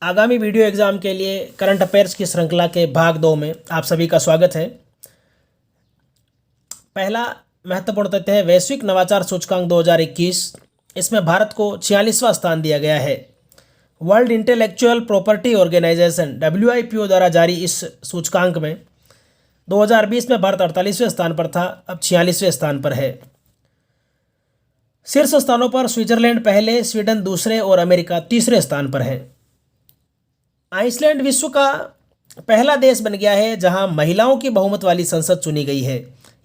आगामी video exam के लिए करंट अफेयर्स की श्रृंखला के भाग 2 में आप सभी का स्वागत है। पहला महत्वपूर्ण तथ्य है वैश्विक नवाचार सूचकांक 2021। इसमें भारत को 46वां स्थान दिया गया है। World intellectual property organisation WIPO द्वारा जारी इस सूचकांक में 2020 में भारत 48वें स्थान पर था, अब 46वें स्थान पर है। शीर्ष स्थानों पर स्विट्जरलैंड पहले, स्वीडन दूसरे और अमेरिका तीसरे स्थान पर है। आइसलैंड विश्व का पहला देश बन गया है जहां महिलाओं की बहुमत वाली संसद चुनी गई है।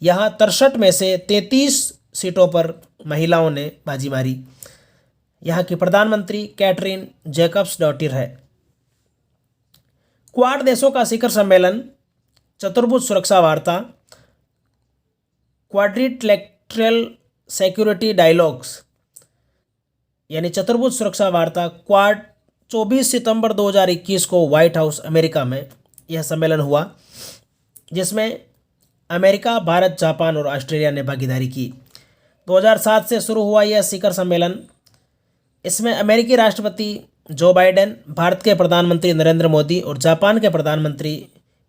यहां 63 में से 33 सीटों पर महिलाओं ने बाजी मारी। यहां की प्रधानमंत्री कैटरीन जैकब्स-डॉटिर है। क्वाड देशों का शिखर सम्मेलन, चतुर्भुज सुरक्षा वार्ता, क्वाड्रिलेटरल सिक्योरिटी डायलॉग्स यानी चतुर्भुज सुरक्षा वार्ता क्वाड 24 सितंबर 2021 को व्हाइट हाउस अमेरिका में यह सम्मेलन हुआ, जिसमें अमेरिका, भारत, जापान और ऑस्ट्रेलिया ने भागीदारी की। 2007 से शुरू हुआ यह शिखर सम्मेलन। इसमें अमेरिकी राष्ट्रपति जो बाइडेन, भारत के प्रधानमंत्री नरेंद्र मोदी और जापान के प्रधानमंत्री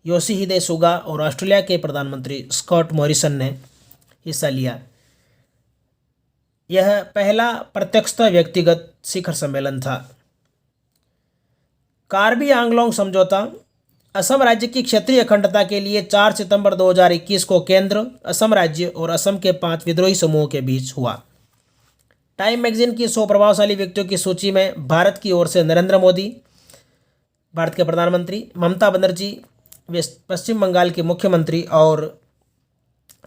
योशिहिदे सुगा और ऑस्ट्रेलिया के प्रधानमंत्री स्कॉट मॉरिसन ने हिस्सा लिया। यह पहला प्रत्यक्षतः व्यक्तिगत शिखर सम्मेलन था। कार्बी आंगलोंग समझौता असम राज्य की क्षेत्रीय अखंडता के लिए 4 सितंबर 2021 को केंद्र, असम राज्य और असम के 5 विद्रोही समूहों के बीच हुआ। टाइम मैगजीन की 100 प्रभावशाली व्यक्तियों की सूची में भारत की ओर से नरेंद्र मोदी, भारत के प्रधानमंत्री, ममता बनर्जी, पश्चिम बंगाल के मुख्यमंत्री और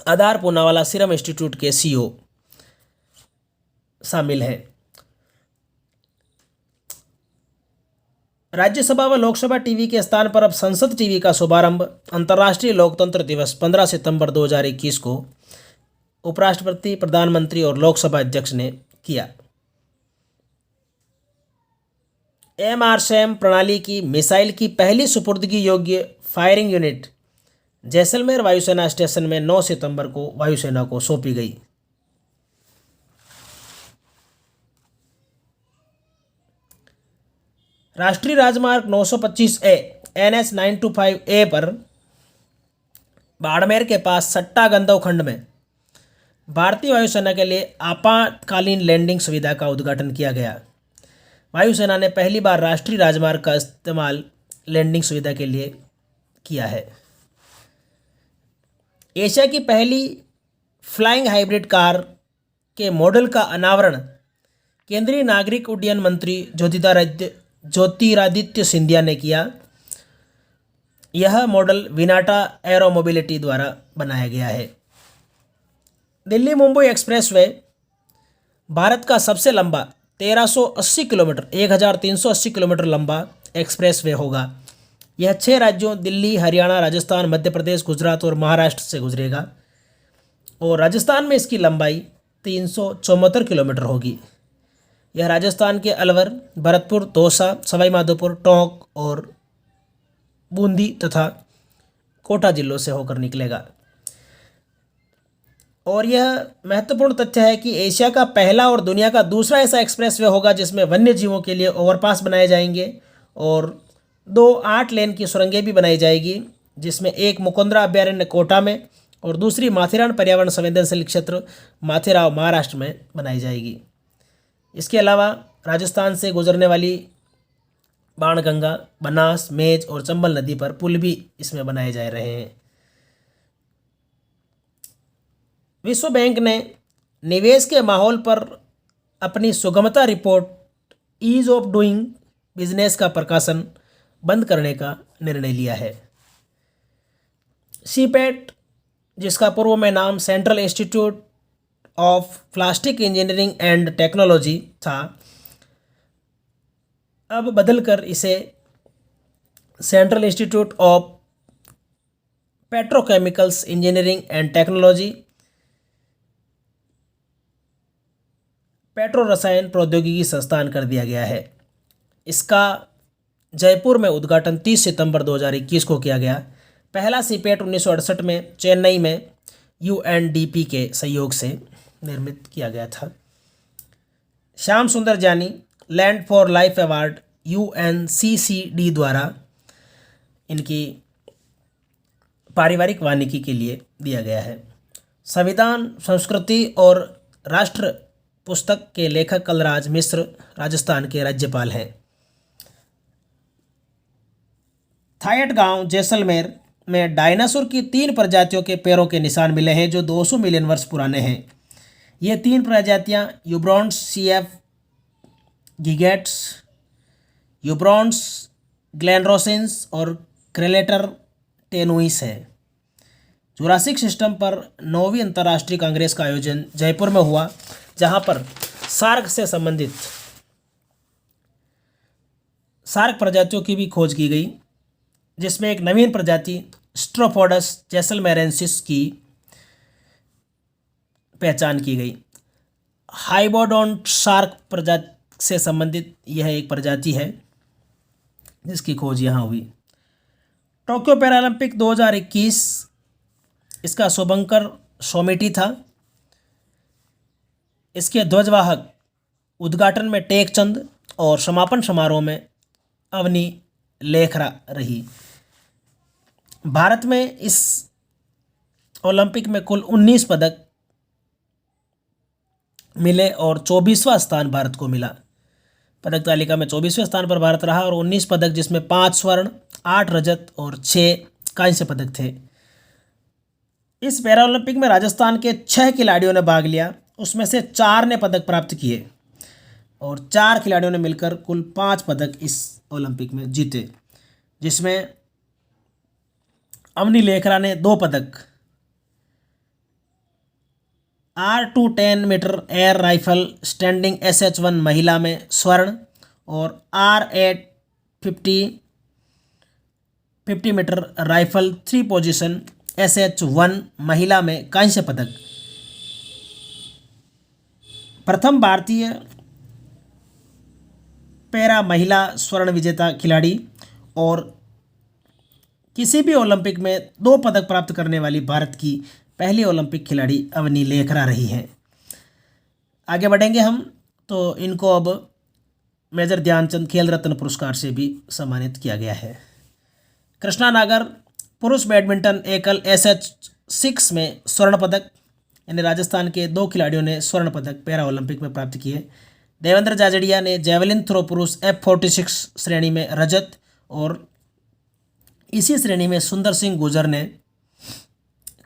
आधार पूनावाला सीरम इंस्टीट्यूट के CEO शामिल हैं। राज्यसभा व लोकसभा टीवी के स्थान पर अब संसद टीवी का शुभारंभ अंतर्राष्ट्रीय लोकतंत्र दिवस 15 सितंबर 2021 को उपराष्ट्रपति, प्रधानमंत्री और लोकसभा अध्यक्ष ने किया। MRSAM प्रणाली की मिसाइल की पहली सुपुर्दगी योग्य फायरिंग यूनिट जैसलमेर वायुसेना स्टेशन में 9 सितंबर को वायुसेना को सौंपी गई। राष्ट्रीय राजमार्ग 925A NH 925A पर बाड़मेर के पास सट्टा गंदव खंड में भारतीय वायुसेना के लिए आपातकालीन लैंडिंग सुविधा का उद्घाटन किया गया। वायुसेना ने पहली बार राष्ट्रीय राजमार्ग का इस्तेमाल लैंडिंग सुविधा के लिए किया है। एशिया की पहली फ्लाइंग हाइब्रिड कार के मॉडल का अनावरण केंद्रीय नागरिक उड्डयन मंत्री ज्योतिरादित्य सिंधिया ने किया। यह मॉडल विनाटा एरो मोबिलिटी द्वारा बनाया गया है। दिल्ली मुंबई एक्सप्रेसवे भारत का सबसे लंबा 1380 किलोमीटर 1380 किलोमीटर लंबा एक्सप्रेसवे होगा। यह 6 राज्यों दिल्ली, हरियाणा, राजस्थान, मध्य प्रदेश, गुजरात और महाराष्ट्र से गुजरेगा और राजस्थान में इसकी लंबाई 374 किलोमीटर होगी। यह राजस्थान के अलवर, भरतपुर, दौसा, सवाई माधोपुर, टोंक और बूंदी तथा कोटा जिलों से होकर निकलेगा। और यह महत्वपूर्ण तथ्य है कि एशिया का पहला और दुनिया का दूसरा ऐसा एक्सप्रेसवे होगा जिसमें वन्य जीवों के लिए ओवरपास बनाए जाएंगे और 2 8 लेन की सुरंगें भी बनाई जाएगी, जिसमें एक मुकुंदरा अभ्यारण्य कोटा में और दूसरी माथेरान पर्यावरण संवेदनशील क्षेत्र माथेरान महाराष्ट्र में बनाई जाएगी। इसके अलावा राजस्थान से गुजरने वाली बाणगंगा, बनास, मेज और चंबल नदी पर पुल भी इसमें बनाए जा रहे हैं। विश्व बैंक ने निवेश के माहौल पर अपनी सुगमता report ease of doing business का प्रकाशन बंद करने का निर्णय लिया है। CPET, जिसका पूर्व में नाम central institute of plastic engineering and technology था, अब बदलकर इसे central institute of petrochemicals engineering and technology, petro रसायन प्रौद्योगिकी संस्थान कर दिया गया है। इसका जयपुर में उद्घाटन 30 सितंबर 2021 को किया गया। पहला CPET 1968 में चेन्नई में UNDP के सहयोग से निर्मित किया गया था। श्याम सुंदर जानी land for life award UNCCD द्वारा इनकी पारिवारिक वानिकी के लिए दिया गया है। संविधान, संस्कृति और राष्ट्र पुस्तक के लेखक कलराज मिश्र राजस्थान के राज्यपाल हैं। थायट गांव जैसलमेर में डायनासोर की 3 प्रजातियों के पैरों के निशान मिले हैं जो 200 मिलियन वर्ष पुराने हैं। ये 3 प्रजातियां यूब्रॉन्स CF गिगेट्स, यूब्रॉन्स ग्लैंड्रोसिन्स और क्रेलेटर टेनुइस है। जुरासिक सिस्टम पर 9वीं अंतर्राष्ट्रीय कांग्रेस का आयोजन जयपुर में हुआ, जहां पर सार्क से संबंधित सार्क प्रजातियों की भी खोज की गई, जिसमें एक नवीन प्रजाति स्ट्रोफोडस जैसलमेरेंसिस की पहचान की गई। हाइबोडोंट शार्क प्रजाति से संबंधित यह एक प्रजाति है जिसकी खोज यहाँ हुई। टोक्यो पैरालंपिक 2021 इसका शुभंकर सोमिटी था। इसके ध्वजवाहक उद्घाटन में टेकचंद और समापन समारोह में अवनी लेखरा रही। भारत में इस ओलंपिक में कुल 19 पदक मिले और 24वां स्थान भारत को मिला। पदक तालिका में 24वें स्थान पर भारत रहा और 19 पदक, जिसमें 5 स्वर्ण, 8 रजत और 6 कांस्य पदक थे। इस पैरा ओलंपिक में राजस्थान के 6 खिलाड़ियों ने भाग लिया, उसमें से 4 ने पदक प्राप्त किए और 4 खिलाड़ियों ने मिलकर कुल 5 पदक इस ओलंपिक में जीते, जिसमें अवनी लेखरा ने 2 पदक, R210 metre air rifle standing SH1 महिला में स्वर्ण और R8 50 metre rifle 3 position SH1 महिला में कांस्य पदक। प्रथम भारतीय पैरा महिला स्वर्ण विजेता खिलाड़ी और किसी भी ओलंपिक में 2 पदक प्राप्त करने वाली भारत की पहली ओलंपिक खिलाड़ी अवनी लेखरा रही हैं। आगे बढ़ेंगे हम तो इनको अब मेजर ध्यानचंद खेल रत्न पुरस्कार से भी सम्मानित किया गया है। कृष्णा नागर पुरुष बैडमिंटन एकल SH6 में स्वर्ण पदक, यानी राजस्थान के 2 खिलाड़ियों ने स्वर्ण पदक पैरा ओलंपिक में प्राप्त किए। देवेंद्र जाजड़िया ने जेवलिन थ्रो पुरुष F46 श्रेणी में रजत और इसी श्रेणी में सुंदर सिंह गुर्जर ने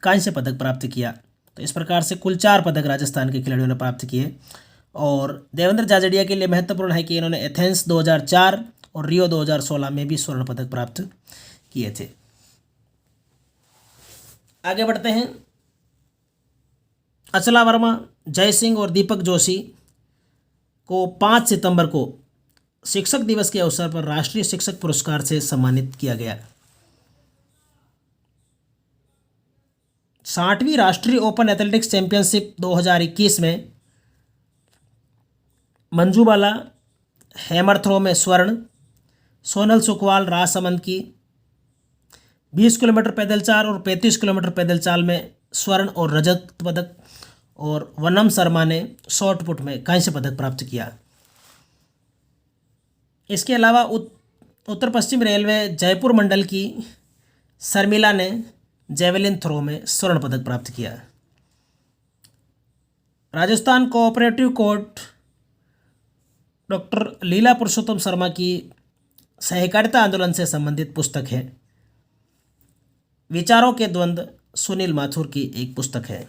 कांस्य पदक प्राप्त किया। तो इस प्रकार से कुल 4 पदक राजस्थान के खिलाड़ियों ने प्राप्त किए। और देवेंद्र जाजड़िया के लिए महत्वपूर्ण है कि इन्होंने एथेंस 2004 और रियो 2016 में भी स्वर्ण पदक प्राप्त किए थे। आगे बढ़ते हैं। अचला वर्मा, जय सिंह और दीपक जोशी को 5 सितंबर को शिक्षक दिवस के अवसर पर राष्ट्रीय शिक्षक पुरस्कार से सम्मानित किया गया। 60वीं राष्ट्रीय ओपन एथलेटिक्स चैंपियनशिप 2021 में मंजू बाला हैमर थ्रो में स्वर्ण, सोनल सुखवाल राजसमंद की 20 किलोमीटर पैदल चाल और 35 किलोमीटर पैदल चाल में स्वर्ण और रजत पदक, और वनम शर्मा ने शॉट पुट में कांस्य पदक प्राप्त किया। इसके अलावा उत्तर पश्चिम रेलवे जयपुर मंडल की शर्मिला ने जेवलिन थ्रो में स्वर्ण पदक प्राप्त किया। राजस्थान कोऑपरेटिव कोर्ट डॉक्टर लीला पुरुषोत्तम शर्मा की सहकारिता आंदोलन से संबंधित पुस्तक है। विचारों के द्वंद्व सुनील माथुर की एक पुस्तक है।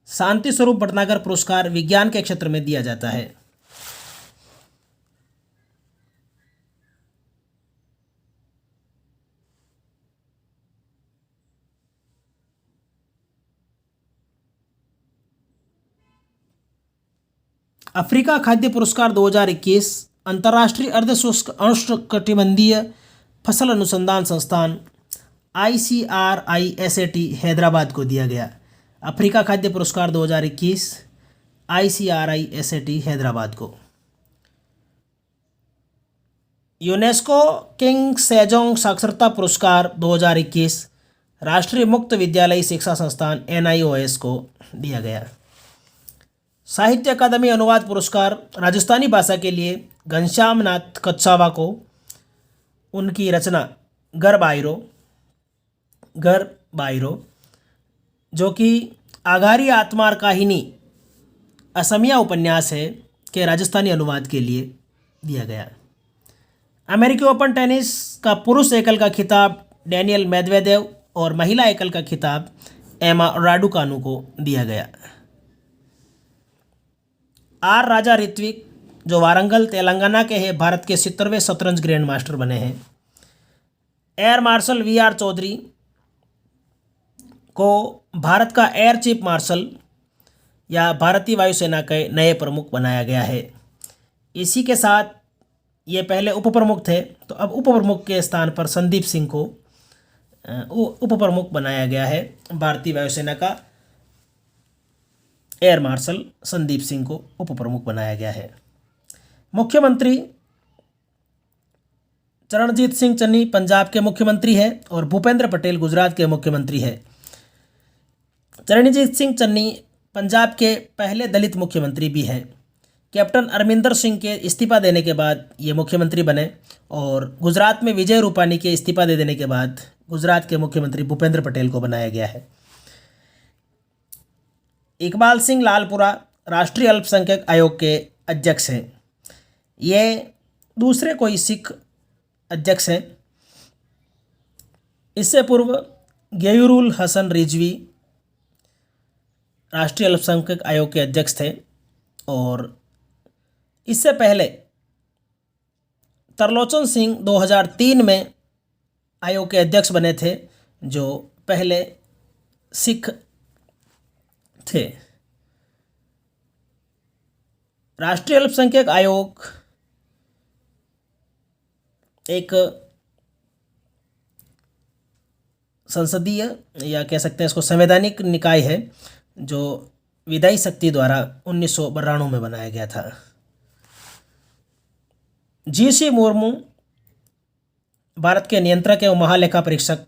शांति स्वरूप भटनागर पुरस्कार विज्ञान के क्षेत्र में दिया जाता है। अफ्रीका खाद्य पुरस्कार 2021 अंतर्राष्ट्रीय अर्धशुष्क उष्णकटिबंधीय फसल अनुसंधान संस्थान ICRISAT हैदराबाद को दिया गया। अफ्रीका खाद्य पुरस्कार 2021 ICRISAT हैदराबाद को। यूनेस्को किंग सेजोंग साक्षरता पुरस्कार 2021 राष्ट्रीय मुक्त विद्यालयी शिक्षा संस्थान NIOS को दिया गया। साहित्य अकादमी अनुवाद पुरस्कार राजस्थानी भाषा के लिए घनश्याम नाथ कच्छावा को उनकी रचना घर बायरो जो कि आघारी आत्मार काहिनी असमिया उपन्यास है के राजस्थानी अनुवाद के लिए दिया गया। अमेरिकी ओपन टेनिस का पुरुष एकल का खिताब डैनियल मेदवेदेव और महिला एकल का खिताब एमा राडुकानु को दिया गया। आर राजा ऋत्विक जो वारंगल तेलंगाना के हैं भारत के 70वें शतरंज ग्रैंड मास्टर बने हैं। Air marshal V R Chaudhary को भारत का एयर चीफ मार्शल या भारतीय वायुसेना के नए प्रमुख बनाया गया है। इसी के साथ ये पहले उप प्रमुख थे, तो अब उप प्रमुख के स्थान पर संदीप सिंह को उप प्रमुख बनाया गया है। भारतीय वायुसेना का एयर मार्शल संदीप सिंह को उप प्रमुख बनाया गया है। मुख्यमंत्री चरणजीत सिंह चन्नी पंजाब के मुख्यमंत्री है और भूपेंद्र पटेल गुजरात के मुख्यमंत्री है। चरणजीत सिंह चन्नी पंजाब के पहले दलित मुख्यमंत्री भी हैं। कैप्टन अमरिंदर सिंह के इस्तीफा देने के बाद ये मुख्यमंत्री बने और गुजरात में विजय रूपानी के इस्तीफा दे देने के बाद गुजरात के मुख्यमंत्री भूपेंद्र पटेल को बनाया गया है। इकबाल सिंह लालपुरा राष्ट्रीय अल्पसंख्यक आयोग के अध्यक्ष हैं। ये दूसरे कोई सिख अध्यक्ष हैं। इससे पूर्व गयूरुल हसन रिजवी राष्ट्रीय अल्पसंख्यक आयोग के अध्यक्ष थे और इससे पहले तरलोचन सिंह 2003 में आयोग के अध्यक्ष बने थे, जो पहले सिख थे। राष्ट्रीय अल्पसंख्यक आयोग एक संसदीय या कह सकते हैं इसको संवैधानिक निकाय है जो विधायी शक्ति द्वारा 1992 में बनाया गया था। जी.सी. मुर्मू भारत के नियंत्रक एवं महालेखा परीक्षक,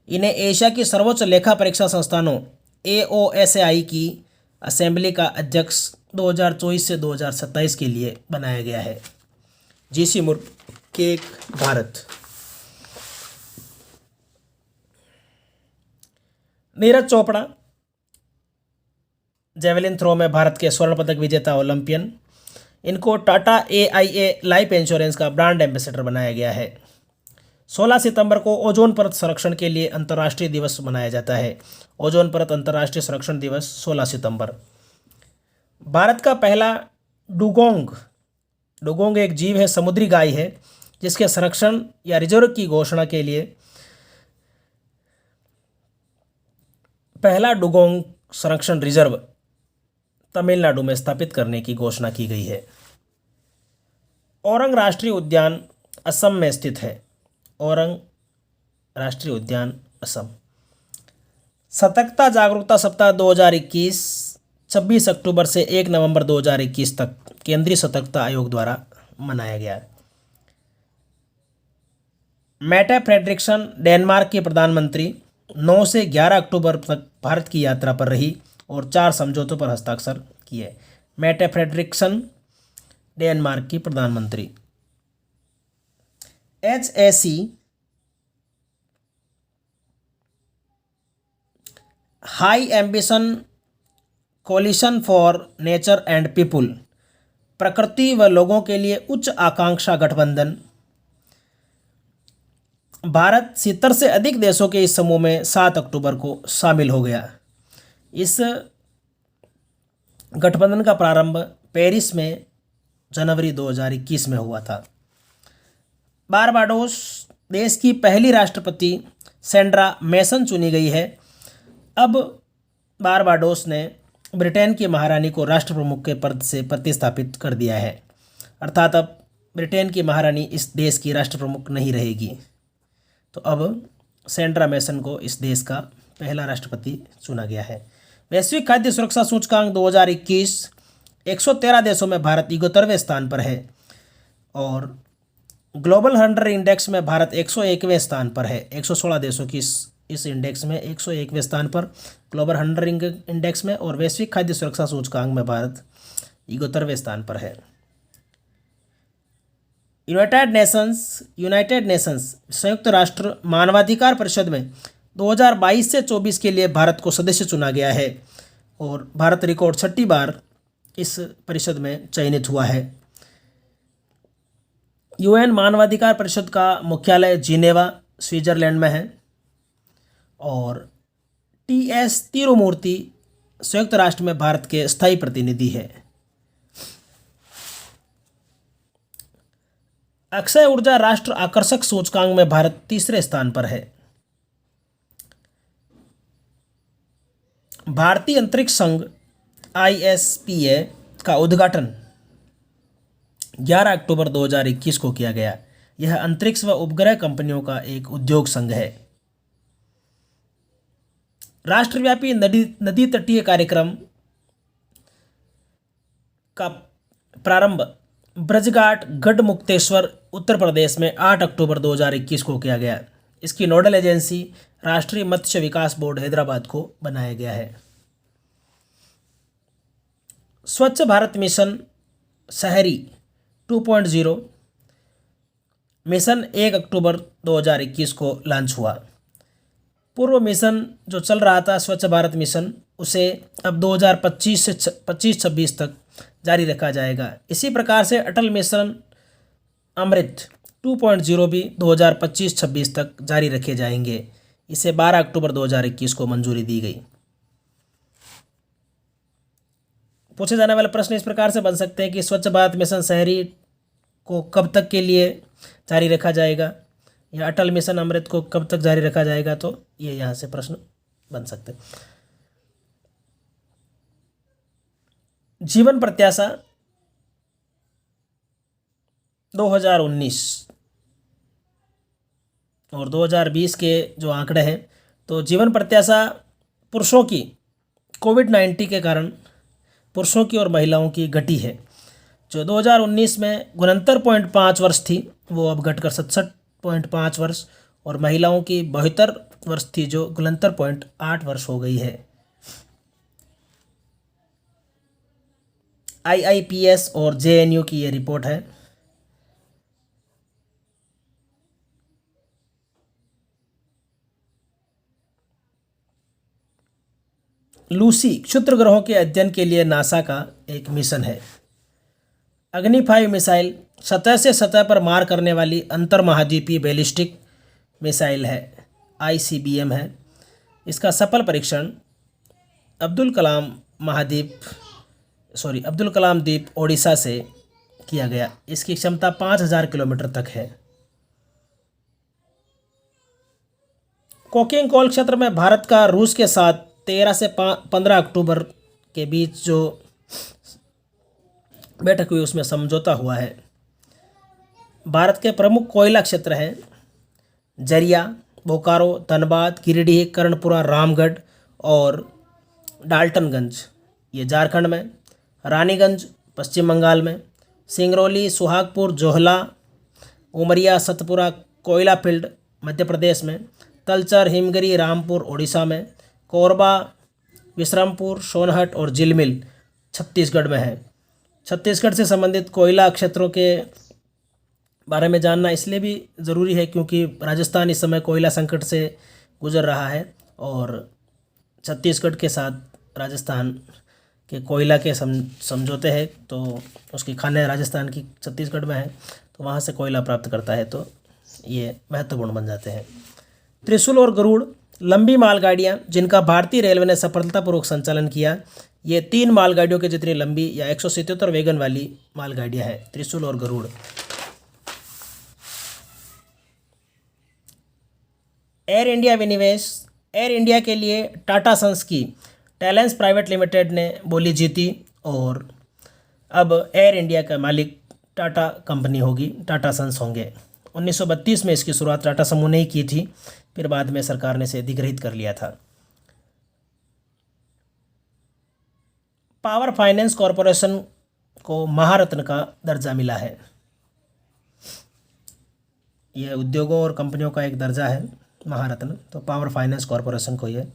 इन्हें एशिया की सर्वोच्च लेखा परीक्षा संस्थानों AOSAI की असेंबली का अध्यक्ष 2024 से 2027 के लिए बनाया गया है। जी.सी. मुर्मू के भारत। नीरज चोपड़ा जेवलिन थ्रो में भारत के स्वर्ण पदक विजेता ओलंपियन, इनको टाटा AIA लाइफ इंश्योरेंस का ब्रांड एम्बेसडर बनाया गया है। 16 सितंबर को ओजोन परत संरक्षण के लिए अंतर्राष्ट्रीय दिवस मनाया जाता है। ओजोन परत अंतर्राष्ट्रीय संरक्षण दिवस 16 सितंबर। भारत का पहला डुगोंग एक जीव है, समुद्री गाय है, जिसके संरक्षण या रिजर्व की घोषणा के लिए पहला डुगोंग संरक्षण रिजर्व तमिलनाडु में स्थापित करने की घोषणा की गई है। औरंग राष्ट्रीय उद्यान असम में स्थित है। औरंग राष्ट्रीय उद्यान असम। सतर्कता जागरूकता सप्ताह 2021 26 अक्टूबर से 1 नवंबर 2021 तक केंद्रीय सतर्कता आयोग द्वारा मनाया गया। मैटे फ्रेडरिक्सन डेनमार्क की प्रधानमंत्री 9 से 11 अक्टूबर तक भारत की यात्रा पर रही और 4 समझौतों पर हस्ताक्षर किए। मैटे फ्रेडरिक्सन डेनमार्क की प्रधानमंत्री। HAC high ambition coalition for nature and people, प्रकृति व लोगों के लिए उच्च आकांक्षा गठबंधन। भारत 70 से अधिक देशों के इस समूह में 7 अक्टूबर को शामिल हो गया। इस गठबंधन का प्रारंभ पेरिस में जनवरी 2021 में हुआ था। बारबाडोस देश की पहली राष्ट्रपति सैंड्रा मैसन चुनी गई है। अब बारबाडोस ने ब्रिटेन की महारानी को राष्ट्र प्रमुख के पद से प्रतिस्थापित कर दिया है, अर्थात अब ब्रिटेन की महारानी इस देश की राष्ट्र प्रमुख नहीं रहेगी। तो अब सैंड्रा मैसन को इस देश का पहला राष्ट्रपति चुना गया है। वैश्विक खाद्य सुरक्षा सूचकांक 2021 113 देशों में भारत 71वें स्थान पर है और ग्लोबल हंगर इंडेक्स में भारत 101वें स्थान पर है। 116 देशों की इस इस इंडेक्स में 101वें स्थान पर, ग्लोबल हंगर इंडेक्स में, और वैश्विक खाद्य सुरक्षा सूचकांक में भारत 71वें स्थान पर है। यूनाइटेड नेशंस संयुक्त राष्ट्र मानवाधिकार परिषद में 2022 से 24 के लिए भारत को सदस्य चुना गया है और भारत रिकॉर्ड 6ठी बार इस परिषद में चयनित हुआ है। यूएन मानवाधिकार परिषद का मुख्यालय जिनेवा स्विट्जरलैंड में है और टीएस तिरुमूर्ति संयुक्त राष्ट्र में भारत के स्थायी प्रतिनिधि है। अक्षय ऊर्जा राष्ट्र आकर्षक सूचकांक में भारत 3रे स्थान पर है। भारतीय अंतरिक्ष संघ ISPA का उद्घाटन 11 अक्टूबर 2021 को किया गया। यह अंतरिक्ष व उपग्रह कंपनियों का एक उद्योग संघ है। राष्ट्रव्यापी नदी तटीय कार्यक्रम का प्रारंभ ब्रजघाट गढ़मुक्तेश्वर उत्तर प्रदेश में 8 अक्टूबर 2021 को किया गया। इसकी नोडल एजेंसी राष्ट्रीय मत्स्य विकास बोर्ड हैदराबाद को बनाया गया है। स्वच्छ भारत मिशन शहरी 2.0 मिशन 1 अक्टूबर 2021 को लॉन्च हुआ। पूर्व मिशन जो चल रहा था स्वच्छ भारत मिशन, उसे अब 2025 से 25-26 तक जारी रखा जाएगा। इसी प्रकार से अटल मिशन अमृत 2.0 भी 2025-26 तक जारी रखे जाएंगे। इसे 12 अक्टूबर 2021 को मंजूरी दी गई। पूछे जाने वाले प्रश्न इस प्रकार से बन सकते हैं कि स्वच्छ भारत मिशन शहरी को कब तक के लिए जारी रखा जाएगा या अटल मिशन अमृत को कब तक जारी रखा जाएगा, तो ये यहाँ से प्रश्न बन सकते हैं। जीवन प्रत्याशा 2019 और 2020 के जो आंकड़े हैं, तो जीवन प्रत्याशा पुरुषों की कोविड-19 के कारण पुरुषों की और महिलाओं की घटी है। जो 2019 में 69.5 वर्ष थी वो अब घटकर 67.5 वर्ष, और महिलाओं की 72 वर्ष थी जो 69.8 वर्ष हो गई है। IIPS और JNU की ये रिपोर्ट है। लूसी क्षुद्र ग्रहों के अध्ययन के लिए नासा का एक मिशन है। अग्नि 5 मिसाइल सतह से सतह पर मार करने वाली अंतर महाद्वीपीय बैलिस्टिक मिसाइल है, ICBM है। इसका सफल परीक्षण अब्दुल कलाम द्वीप ओडिशा से किया गया। इसकी क्षमता 5000 किलोमीटर तक है। कोकिंग कोल क्षेत्र में भारत का रूस के साथ 13 से 15 अक्टूबर के बीच जो बैठक हुई उसमें समझौता हुआ है। भारत के प्रमुख कोयला क्षेत्र हैं जरिया, बोकारो, धनबाद, गिरिडीह, कर्णपुरा, रामगढ़ और डाल्टनगंज ये झारखंड में, रानीगंज पश्चिम बंगाल में, सिंगरौली, सुहागपुर, जोहला, उमरिया, सतपुरा कोयला फील्ड मध्य प्रदेश में, तलचर, हिमगिरी, रामपुर ओडिशा में, कोरबा, विश्रामपुर, सोनहट और झिलमिल छत्तीसगढ़ में है। छत्तीसगढ़ से संबंधित कोयला क्षेत्रों के बारे में जानना इसलिए भी ज़रूरी है क्योंकि राजस्थान इस समय कोयला संकट से गुजर रहा है और छत्तीसगढ़ के साथ राजस्थान के कोयला के समझौते हैं, तो उसकी खानें राजस्थान की छत्तीसगढ़ में है, तो वहाँ से कोयला प्राप्त करता है, तो ये महत्वपूर्ण बन जाते हैं। त्रिशूल और गरुड़ लंबी मालगाड़ियाँ जिनका भारतीय रेलवे ने सफलतापूर्वक संचालन किया। ये 3 मालगाड़ियों के जितनी लंबी या 177 वैगन वाली मालगाड़ियाँ हैं, त्रिशूल और गरुड़। एयर इंडिया विनिवेश, एयर इंडिया के लिए टाटा सन्स की टैलेंस प्राइवेट लिमिटेड ने बोली जीती और अब एयर इंडिया का मालिक टाटा कंपनी होगी, टाटा सन्स होंगे। 1932 में इसकी शुरुआत टाटा समूह ने ही की थी, फिर बाद में सरकार ने इसे अधिग्रहित कर लिया था। पावर फाइनेंस कॉरपोरेशन को महारत्न का दर्जा मिला है। यह उद्योगों और कंपनियों का एक दर्जा है महारत्न, तो पावर फाइनेंस कॉरपोरेशन को ये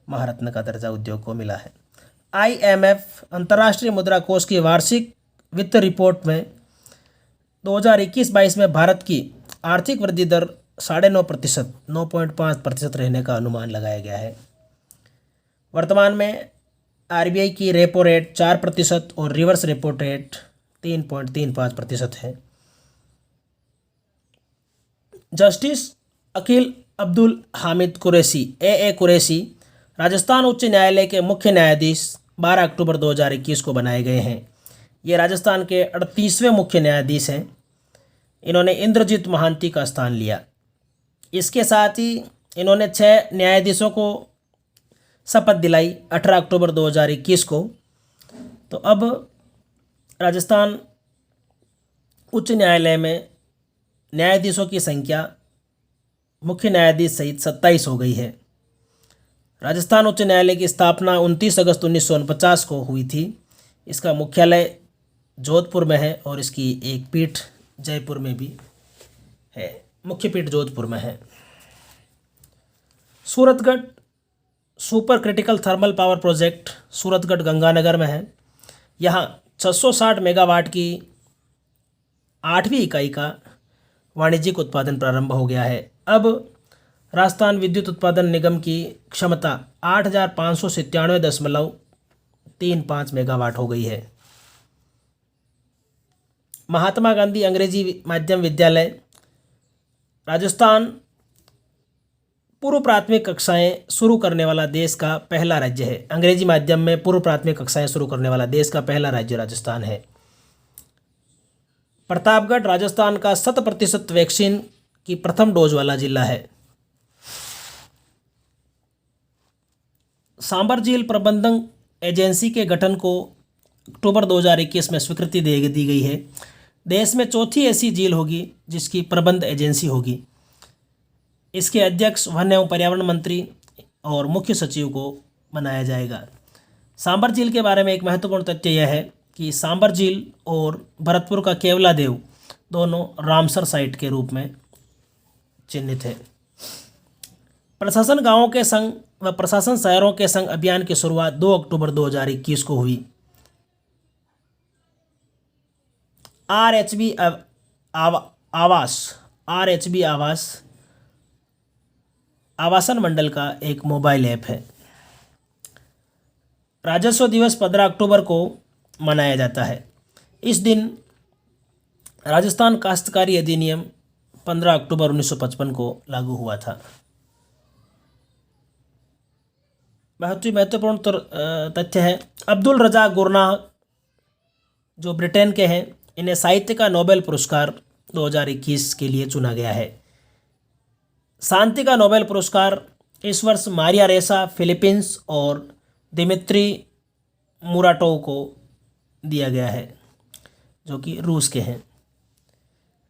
महारत्न का दर्जा उद्योग को मिला है। IMF अंतर्राष्ट्रीय मुद्रा कोष की वार्षिक वित्त रिपोर्ट में 2021-22 में भारत की आर्थिक वृद्धि दर 9.5%, 9.5% रहने का अनुमान लगाया गया है। वर्तमान में RBI की रेपो रेट 4% और रिवर्स रेपो रेट 3.35% है। जस्टिस अकील अब्दुल हामिद कुरैशी AA कुरैशी राजस्थान उच्च न्यायालय के मुख्य न्यायाधीश 12 अक्टूबर 2021 को बनाए गए हैं। ये राजस्थान के 38वें मुख्य न्यायाधीश हैं। इन्होंने इंद्रजीत महांती का स्थान लिया। इसके साथ ही इन्होंने 6 न्यायाधीशों को शपथ दिलाई 18 अक्टूबर 2021 को। तो अब राजस्थान उच्च न्यायालय में न्यायाधीशों की संख्या मुख्य न्यायाधीश सहित 27 हो गई है। राजस्थान उच्च न्यायालय की स्थापना 29 अगस्त 1949 को हुई थी। इसका मुख्यालय जोधपुर में है और इसकी एक पीठ जयपुर में भी है। मुख्य पीठ जोधपुर में है। Suratgarh super critical thermal power project Suratgarh Ganganagar में है। यहाँ 660 मेगावाट की 8वीं इकाई का वाणिज्यिक उत्पादन प्रारंभ हो गया है। अब राजस्थान विद्युत उत्पादन निगम की क्षमता 8,597.35 मेगावाट हो गई है। महात्मा गांधी अंग्रेजी माध्यम विद्यालय राजस्थान पूर्व प्राथमिक कक्षाएं शुरू करने वाला देश का पहला राज्य है। अंग्रेजी माध्यम में पूर्व प्राथमिक कक्षाएं शुरू करने वाला देश का पहला राज्य राजस्थान है। प्रतापगढ़ राजस्थान का 100% वैक्सीन की प्रथम डोज वाला जिला है। सांबर झील प्रबंधन एजेंसी के गठन को अक्टूबर 2021 में स्वीकृति दी गई है। देश में चौथी ऐसी झील होगी जिसकी प्रबंध एजेंसी होगी। इसके अध्यक्ष वन एवं पर्यावरण मंत्री और मुख्य सचिव को बनाया जाएगा। सांबर झील के बारे में एक महत्वपूर्ण तथ्य यह है कि सांबर झील और भरतपुर का केवला देव दोनों रामसर साइट के रूप में चिन्हित है। प्रशासन गांवों के संग व प्रशासन शहरों के संग अभियान की शुरुआत 2 अक्टूबर 2021 को हुई। RHB आवास आवासन मंडल का एक मोबाइल ऐप है। राजस्व दिवस 15 अक्टूबर को मनाया जाता है। इस दिन राजस्थान काश्तकारी अधिनियम 15 अक्टूबर 1955 को लागू हुआ था। बहुत ही महत्वपूर्ण तथ्य है, अब्दुल रजा गुरनाह जो ब्रिटेन के हैं, इन्हें साहित्य का नोबेल पुरस्कार 2021 के लिए चुना गया है। शांति का नोबेल पुरस्कार इस वर्ष मारिया रेसा फिलीपींस और दिमित्री मुराटोव को दिया गया है जो कि रूस के हैं।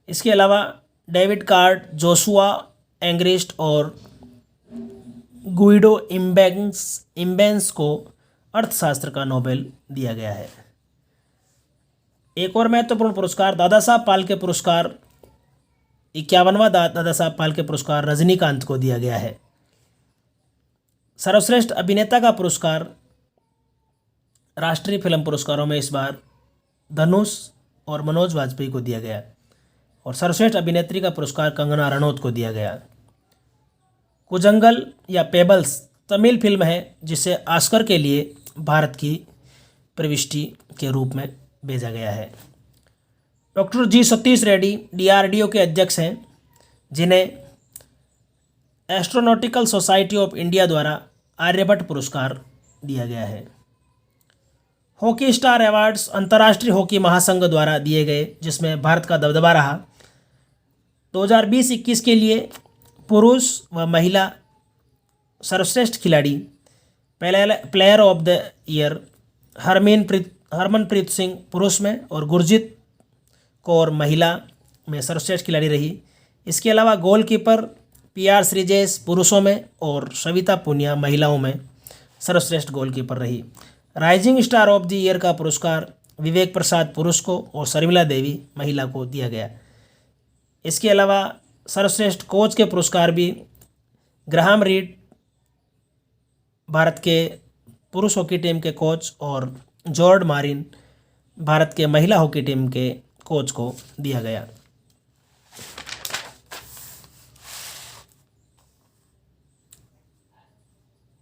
इसके अलावा डेविड कार्ड, जोशुआ एंग्रिस्ट और गुइडो इम्बेंस को अर्थशास्त्र का नोबेल दिया गया है। एक और महत्वपूर्ण पुरस्कार दादा साहब फाल्के पुरस्कार 51वां दादा साहब फाल्के पुरस्कार रजनीकांत को दिया गया है। सर्वश्रेष्ठ अभिनेता का पुरस्कार राष्ट्रीय फिल्म पुरस्कारों में इस बार धनुष और मनोज वाजपेयी को दिया गया और सर्वश्रेष्ठ अभिनेत्री का पुरस्कार कंगना रनौत को दिया गया। कुजंगल या पेबल्स तमिल फिल्म है जिसे ऑस्कर के लिए भारत की प्रविष्टि के रूप में भेजा गया है। डॉक्टर जी सतीश रेड्डी DRDO के अध्यक्ष हैं जिन्हें एस्ट्रोनॉटिकल सोसाइटी ऑफ इंडिया द्वारा आर्यभट्ट पुरस्कार दिया गया है। हॉकी स्टार अवार्ड्स अंतर्राष्ट्रीय हॉकी महासंघ द्वारा दिए गए जिसमें भारत का दबदबा रहा। 2020-21 के लिए पुरुष व महिला सर्वश्रेष्ठ खिलाड़ी player of the year Harmanpreet Singh पुरुष में और गुरजीत कौर महिला में सर्वश्रेष्ठ खिलाड़ी रही। इसके अलावा गोलकीपर PR श्रीजेश पुरुषों में और सविता पुनिया महिलाओं में सर्वश्रेष्ठ गोलकीपर रही। Rising star of the year का पुरस्कार विवेक प्रसाद पुरुष को और शर्मिला देवी महिला को दिया गया। इसके अलावा सर्वश्रेष्ठ कोच के पुरस्कार भी ग्राहम रीड भारत के पुरुष हॉकी टीम के कोच और जॉर्ज मारिन भारत के महिला हॉकी टीम के कोच को दिया गया।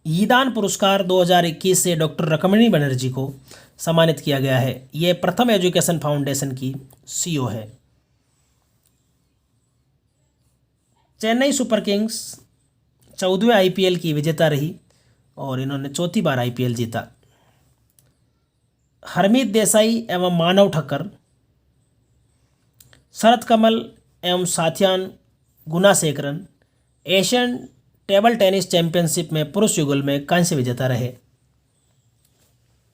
यीदान पुरस्कार 2021 से डॉक्टर रकमणी बनर्जी को सम्मानित किया गया है। ये प्रथम एजुकेशन फाउंडेशन की सीईओ है। चेन्नई सुपर किंग्स 14वें आईपीएल की विजेता रही और इन्होंने चौथी बार आईपीएल जीता। हरमीत देसाई एवं मानव ठक्कर, शरत कमल एवं Sathiyan Gnanasekaran Asian table tennis championship में पुरुष युगल में कांस्य विजेता रहे।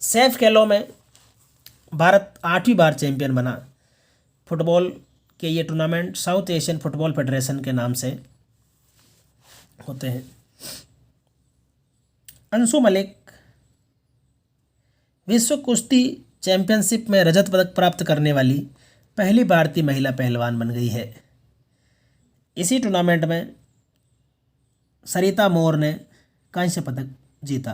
सैफ खेलों में भारत 8वीं बार चैंपियन बना। फुटबॉल के ये tournament south Asian football federation के नाम से होते हैं। अंशु मलिक विश्व कुश्ती चैंपियनशिप में रजत पदक प्राप्त करने वाली पहली भारतीय महिला पहलवान बन गई है। इसी टूर्नामेंट में सरिता मोर ने कांस्य पदक जीता।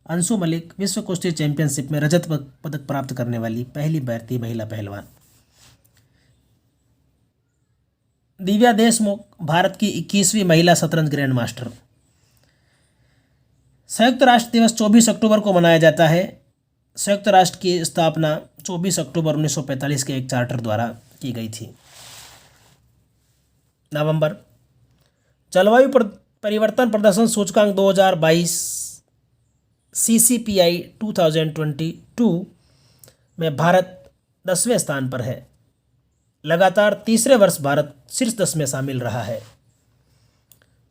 अंशु मलिक विश्व कुश्ती चैंपियनशिप में रजत पदक प्राप्त करने वाली पहली भारतीय महिला पहलवान। दिव्या देशमुख भारत की 21वीं महिला शतरंज ग्रैंड मास्टर। संयुक्त राष्ट्र दिवस 24 अक्टूबर को मनाया जाता है। संयुक्त राष्ट्र की स्थापना 24 अक्टूबर 1945 के एक चार्टर द्वारा की गई थी। नवंबर जलवायु परिवर्तन प्रदर्शन सूचकांक 2022 CCPI 2022 में भारत 10वें स्थान पर है। लगातार तीसरे वर्ष भारत शीर्ष 10 में शामिल रहा है।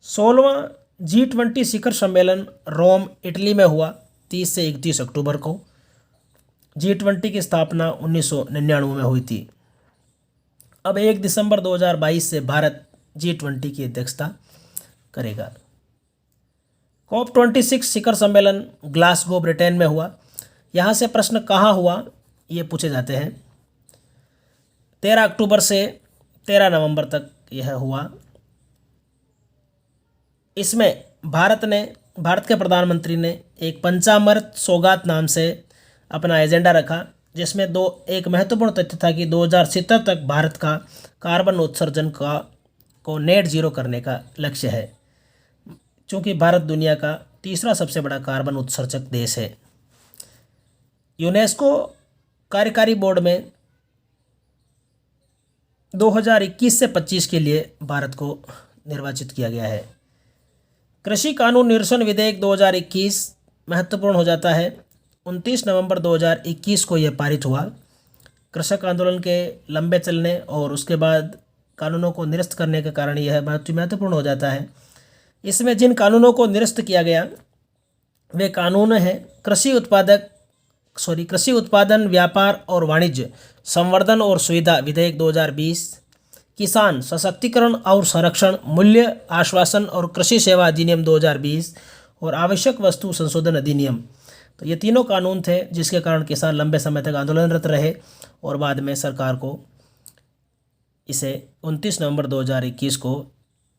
16वां G20 शिखर सम्मेलन रोम इटली में हुआ 30 से 31 अक्टूबर को। G20 की स्थापना 1999 में हुई थी। अब 1 दिसंबर 2022 से भारत G20 की अध्यक्षता करेगा। COP26 शिखर सम्मेलन ग्लासगो ब्रिटेन में हुआ। यहाँ से प्रश्न कहाँ हुआ ये पूछे जाते हैं। 13 अक्टूबर से 13 नवंबर तक यह हुआ। इसमें भारत के प्रधानमंत्री ने एक पंचामृत सौगात नाम से अपना एजेंडा रखा, जिसमें एक महत्वपूर्ण तथ्य था कि 2070 तक भारत का कार्बन उत्सर्जन को नेट जीरो करने का लक्ष्य है, क्योंकि भारत दुनिया का तीसरा सबसे बड़ा कार्बन उत्सर्जक देश है। यूनेस्को कार्यकारी बोर्ड में 2021 से 25 के लिए भारत को निर्वाचित किया गया है। कृषि कानून निरसन विधेयक 2021 महत्वपूर्ण हो जाता है। 29 नवंबर 2021 को यह पारित हुआ। कृषक आंदोलन के लंबे चलने और उसके बाद कानूनों को निरस्त करने के कारण यह महत्वपूर्ण हो जाता है। इसमें जिन कानूनों को निरस्त किया गया वे कानून हैं कृषि उत्पादन व्यापार और वाणिज्य संवर्धन और सुविधा विधेयक 2020, किसान सशक्तिकरण और संरक्षण मूल्य आश्वासन और कृषि सेवा अधिनियम 2020 और आवश्यक वस्तु संशोधन अधिनियम। तो ये तीनों कानून थे जिसके कारण किसान लंबे समय तक आंदोलनरत रहे और बाद में सरकार को इसे 29 नवंबर 2021 को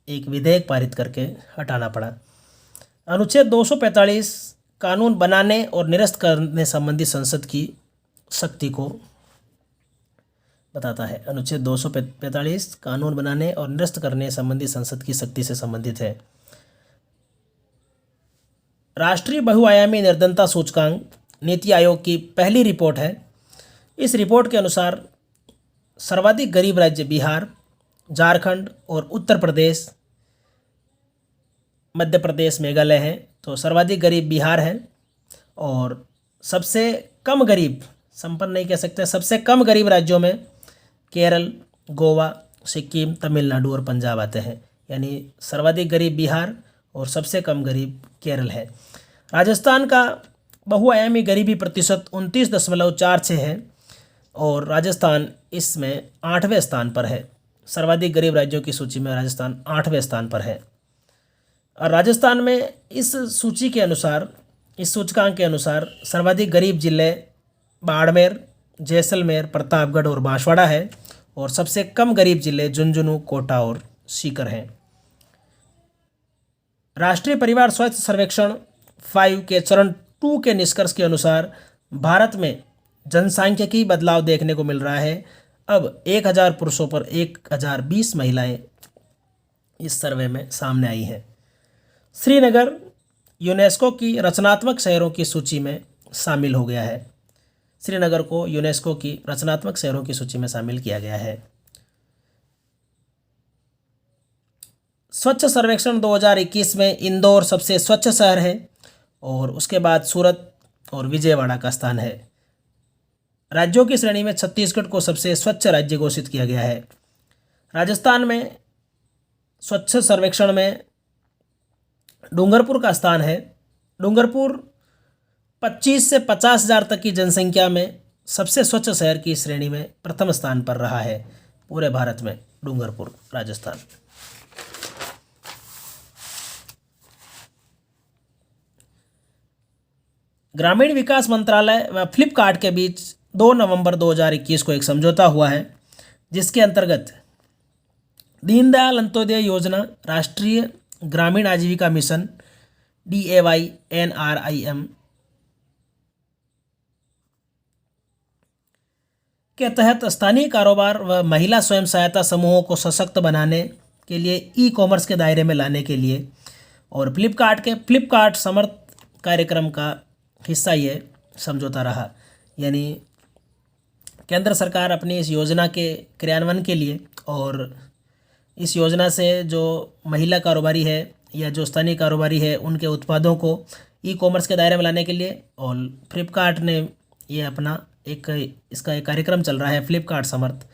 एक विधेयक पारित करके हटाना पड़ा। अनुच्छेद 245 कानून बनाने और निरस्त करने संबंधी संसद की शक्ति को बताता है। अनुच्छेद 245 कानून बनाने और निरस्त करने संबंधी संसद की शक्ति से संबंधित है। राष्ट्रीय बहुआयामी निर्धनता सूचकांक नीति आयोग की पहली रिपोर्ट है। इस रिपोर्ट के अनुसार सर्वाधिक गरीब राज्य बिहार, झारखंड और उत्तर प्रदेश, मध्य प्रदेश, मेघालय हैं। तो सर्वाधिक गरीब बिहार है और सबसे कम गरीब, संपन्न नहीं कह सकते, सबसे कम गरीब राज्यों में केरल, गोवा, सिक्किम, तमिलनाडु और पंजाब आते हैं। यानी सर्वाधिक गरीब बिहार और सबसे कम गरीब केरल है। राजस्थान का बहुआयामी गरीबी प्रतिशत 29.46 है और राजस्थान इसमें 8वें स्थान पर है। सर्वाधिक गरीब राज्यों की सूची में राजस्थान 8वें स्थान पर है। और राजस्थान में इस सूची के अनुसार, इस सूचकांक के अनुसार सर्वाधिक गरीब जिले बाड़मेर, जैसलमेर, प्रतापगढ़ और बांसवाड़ा है और सबसे कम गरीब जिले झुंझुनू, कोटा और सीकर हैं। राष्ट्रीय परिवार स्वास्थ्य सर्वेक्षण 5 के चरण 2 के निष्कर्ष के अनुसार भारत में जनसांख्यिकी बदलाव देखने को मिल रहा है। अब 1000 पुरुषों पर 1020 महिलाएं इस सर्वे में सामने आई हैं। श्रीनगर यूनेस्को की रचनात्मक शहरों की सूची में शामिल हो गया है। श्रीनगर को यूनेस्को की रचनात्मक शहरों की सूची में शामिल किया गया है। स्वच्छ सर्वेक्षण 2021 में इंदौर सबसे स्वच्छ शहर है और उसके बाद सूरत और विजयवाड़ा का स्थान है। राज्यों की श्रेणी में छत्तीसगढ़ को सबसे स्वच्छ राज्य घोषित किया गया है। राजस्थान में स्वच्छ सर्वेक्षण में डूंगरपुर का स्थान है। डूंगरपुर 25 से 50,000 तक की जनसंख्या में सबसे स्वच्छ शहर की श्रेणी में प्रथम स्थान पर रहा है। पूरे भारत में डूंगरपुर, राजस्थान। ग्रामीण विकास मंत्रालय व फ्लिपकार्ट के बीच 2 नवंबर 2021 को एक समझौता हुआ है, जिसके अंतर्गत दीनदयाल अंत्योदय योजना, राष्ट्रीय ग्रामीण आजीविका मिशन DAY-NRIM के तहत स्थानीय कारोबार व महिला स्वयं सहायता समूहों को सशक्त बनाने के लिए ई-कॉमर्स के दायरे में लाने के लिए और फ्लिपकार्ट के फ्लिपकार्ट समर्थ कार्यक्रम का हिस्सा ये समझौता रहा। यानी केंद्र सरकार अपनी इस योजना के क्रियान्वयन के लिए और इस योजना से जो महिला कारोबारी है या जो स्थानीय कारोबारी है उनके उत्पादों को ई-कॉमर्स के दायरे में लाने के लिए और फ्लिपकार्ट ने ये अपना इसका एक कार्यक्रम चल रहा है फ्लिपकार्ट समर्थ,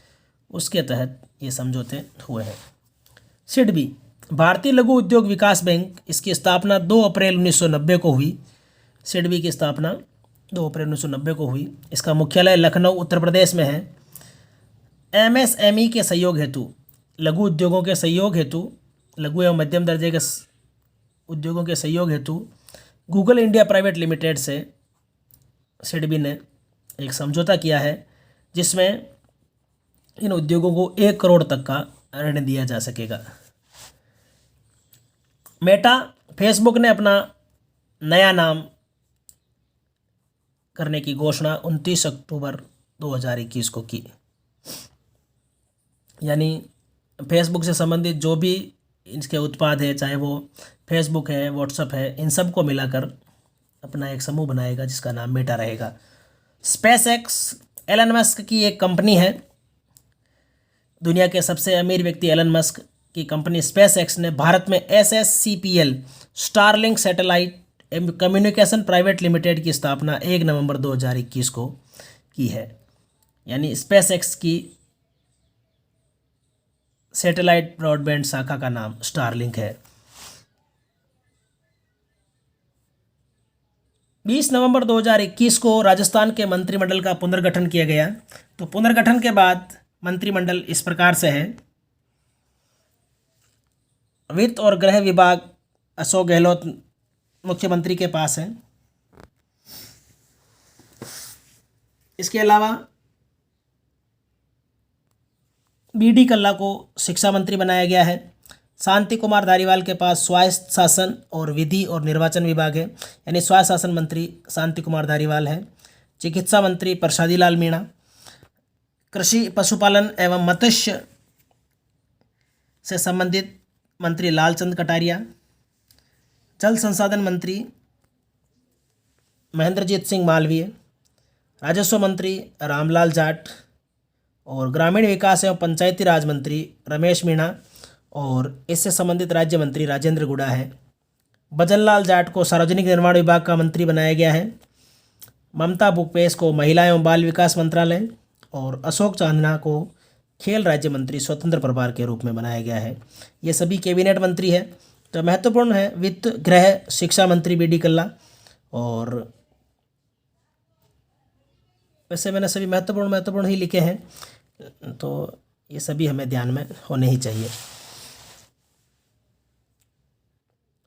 उसके तहत ये समझौते हुए हैं। सिडबी भारतीय लघु उद्योग विकास बैंक, इसकी स्थापना 2 अप्रैल 1990 को हुई। सिडबी की स्थापना 2 अप्रैल 1990 को हुई। इसका मुख्यालय लखनऊ, उत्तर प्रदेश में है। MSME के सहयोग हेतु, लघु उद्योगों के सहयोग हेतु, लघु एवं मध्यम दर्जे के उद्योगों के सहयोग हेतु गूगल इंडिया प्राइवेट लिमिटेड से सिडबी ने एक समझौता किया है, जिसमें इन उद्योगों को 1 करोड़ तक का ऋण दिया जा सकेगा। मेटा, फेसबुक ने अपना नया नाम करने की घोषणा 29 अक्टूबर 2021 को की। यानी फेसबुक से संबंधित जो भी इसके उत्पाद है, चाहे वो फेसबुक है, व्हाट्सएप है, इन सब को मिलाकर अपना एक समूह बनाएगा जिसका नाम मेटा रहेगा। स्पेस एक्स एलन मस्क की एक कंपनी है। दुनिया के सबसे अमीर व्यक्ति एलन मस्क की कंपनी स्पेस एक्स ने भारत में SSCPL Starlink satellite communication private limited की स्थापना 1 नवंबर 2021 को की है। यानी स्पेस एक्स की सैटेलाइट ब्रॉडबैंड शाखा का नाम स्टारलिंक है। 20 नवंबर 2021 को राजस्थान के मंत्रिमंडल का पुनर्गठन किया गया। तो पुनर्गठन के बाद मंत्रिमंडल इस प्रकार से है। वित्त और गृह विभाग अशोक गहलोत मुख्यमंत्री के पास है। इसके अलावा BD कल्ला को शिक्षा मंत्री बनाया गया है। शांति कुमार धारीवाल के पास स्वायत्त शासन और विधि और निर्वाचन विभाग है, यानी स्वायत्त शासन मंत्री शांति कुमार धारीवाल है। चिकित्सा मंत्री प्रसादी लाल मीणा, कृषि पशुपालन एवं मत्स्य से संबंधित मंत्री लालचंद कटारिया, जल संसाधन मंत्री महेंद्रजीत सिंह मालवीय, राजस्व मंत्री रामलाल जाट और ग्रामीण विकास एवं पंचायती राज मंत्री रमेश मीणा और इससे संबंधित राज्य मंत्री राजेंद्र गुड़ा है। भजनलाल जाट को सार्वजनिक निर्माण विभाग का मंत्री बनाया गया है। ममता भूपेश को महिला एवं बाल विकास मंत्रालय और अशोक चांदना को खेल राज्य मंत्री स्वतंत्र प्रभार के रूप में बनाया गया है। ये सभी कैबिनेट मंत्री है। तो महत्वपूर्ण है वित्त, गृह, शिक्षा मंत्री BD कल्ला। और वैसे मैंने सभी महत्वपूर्ण ही लिखे हैं, तो ये सभी हमें ध्यान में होने ही चाहिए।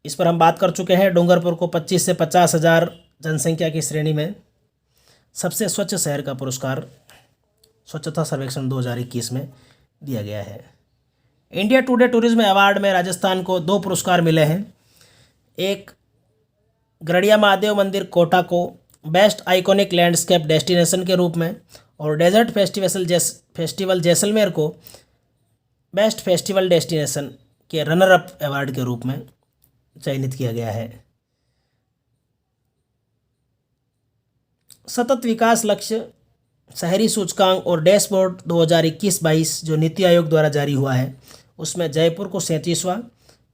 इस पर हम बात कर चुके हैं। डूंगरपुर को 25 से 50,000 जनसंख्या की श्रेणी में सबसे स्वच्छ शहर का पुरस्कार स्वच्छता सर्वेक्षण 2021 में दिया गया है। इंडिया टुडे टूरिज्म अवार्ड में राजस्थान को 2 पुरस्कार मिले हैं। एक गड़िया महादेव मंदिर कोटा को बेस्ट आइकॉनिक लैंडस्केप डेस्टिनेशन के रूप में और डेजर्ट फेस्टिवल जैसलमेर को बेस्ट फेस्टिवल डेस्टिनेशन के रनर अप अवार्ड के रूप में चयनित किया गया है। सतत विकास लक्ष्य शहरी सूचकांक और डैशबोर्ड 2021-22 जो नीति आयोग द्वारा जारी हुआ है उसमें जयपुर को 37वां,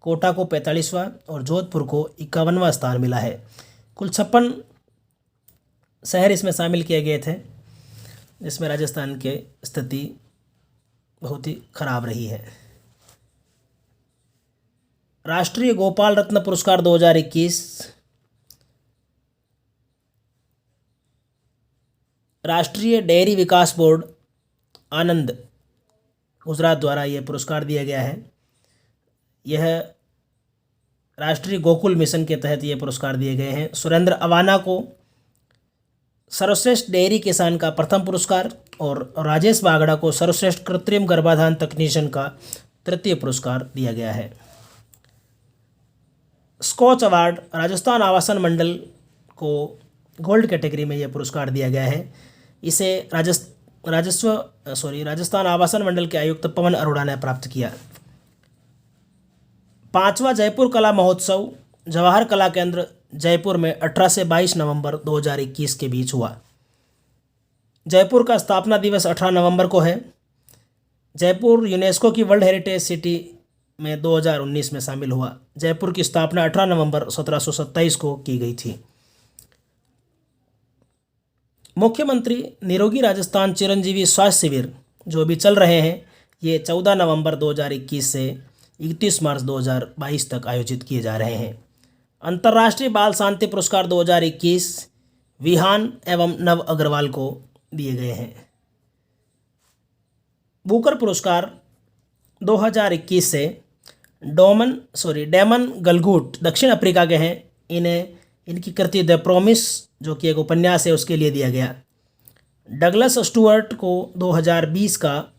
कोटा को 45वां और जोधपुर को 51वां स्थान मिला है। कुल 56 शहर इसमें शामिल किए गए थे, जिसमें राजस्थान की स्थिति बहुत ही खराब रही है। राष्ट्रीय गोपाल रत्न पुरस्कार 2021 राष्ट्रीय डेयरी विकास बोर्ड आनंद गुजरात द्वारा यह पुरस्कार दिया गया है। यह राष्ट्रीय गोकुल मिशन के तहत ये पुरस्कार दिए गए हैं। सुरेंद्र अवाना को सर्वश्रेष्ठ डेयरी किसान का प्रथम पुरस्कार और राजेश बागड़ा को सर्वश्रेष्ठ कृत्रिम गर्भाधान तकनीशियन का तृतीय पुरस्कार दिया गया है। स्कॉच अवार्ड राजस्थान आवासन मंडल को गोल्ड कैटेगरी में यह पुरस्कार दिया गया है। इसे राजस्थान आवासन मंडल के आयुक्त पवन अरोड़ा ने प्राप्त किया। 5वां जयपुर कला महोत्सव जवाहर कला केंद्र जयपुर में 18 से 22 नवंबर 2021 के बीच हुआ। जयपुर का स्थापना दिवस 18 नवंबर को है। जयपुर यूनेस्को की वर्ल्ड हेरिटेज सिटी में 2019 में शामिल हुआ। जयपुर की स्थापना 18 नवंबर 1727 को की गई थी। मुख्यमंत्री निरोगी राजस्थान चिरंजीवी स्वास्थ्य शिविर जो अभी चल रहे हैं, ये 14 नवंबर 2021 से 31 मार्च 2022 तक आयोजित किए जा रहे हैं। अंतर्राष्ट्रीय बाल शांति पुरस्कार 2021 विहान एवं नव अग्रवाल को दिए गए हैं। बुकर पुरस्कार 2021 से डेमन गलगूट दक्षिण अफ्रीका के हैं। इनकी कृति द प्रॉमिस जो कि एक उपन्यास है उसके लिए दिया गया। डगलस स्टुअर्ट को 2020 का